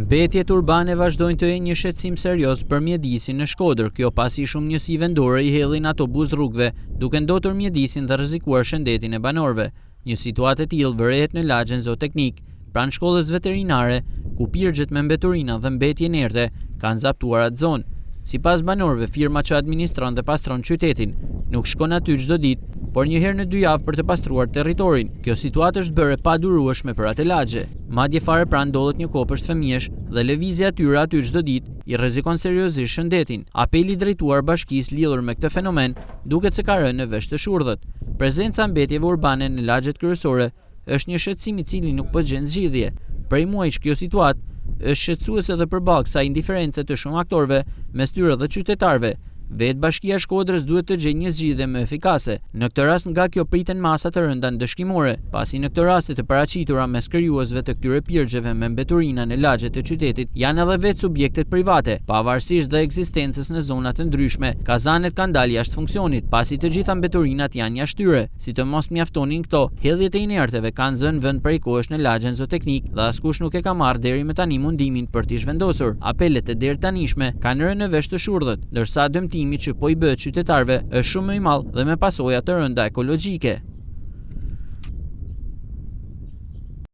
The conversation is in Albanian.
Mbetjet urbane vazhdojnë të jenë një shqetësim serioz për mjedisin në Shkodër, kjo pasi shumë njësi vendore i hellin ato buz rrugëve, duke ndotur mjedisin dhe rrezikuar shëndetin e banorëve. Një situatë e tillë vërehet në lagjen Zooteknik, pranë shkollës veterinare, ku pirgjet me mbeturina dhe mbetje inerte kanë zaptuar atë zonë. Sipas banorëve, firma që administron dhe pastron qytetin nuk shkon aty çdo ditë, por një herë në 2 javë për të pastruar territorin. Kjo situatë është bërë pa durueshme për atë lagje. Madje fare pranë ndodhet një kopësht fëmijësh dhe lëvizja aty çdo ditë i rrezikon seriozisht shëndetin. Apeli drejtuar bashkisë lidhur me këtë fenomen duket se ka rënë në vesh të shurdhët. Prezenca mbetjeve urbane në lagjet kryesore është një shqetësim i cili nuk po gjen zgjidhje. Prej muajsh kjo situatë është shqetësuese edhe përballë kësaj indiferencë të shumë aktorëve, mes tyre dhe qytetarëve. Vetë Bashkia e Shkodrës duhet të gjejë një zgjidhje më efikase. Në këtë rast nga kjo priten masa të rënda ndëshkimore, pasi në këtë raste të paraqitura mes krijuesve të këtyre pirgjeve me mbeturina në lagjet e qytetit janë edhe vetë subjektet private, pavarësisht dhe ekzistencës në zona të ndryshme. Kazanet kanë dalë jashtë funksionit, pasi të gjitha mbeturinat janë jashtyre. Si të mos mjaftonin këto, hedhjet e inerteve kanë zënë vend prej kohësh në lagjen Zooteknik dhe askush nuk e ka marrë deri më tani mundimin për t'i zhvendosur. Apelet e deri tanishme kanë rënë në vesh të shurdhët, ndërsa që po i bëhet qytetarëve është shumë më i madh dhe me pasoja të rënda ekologjike.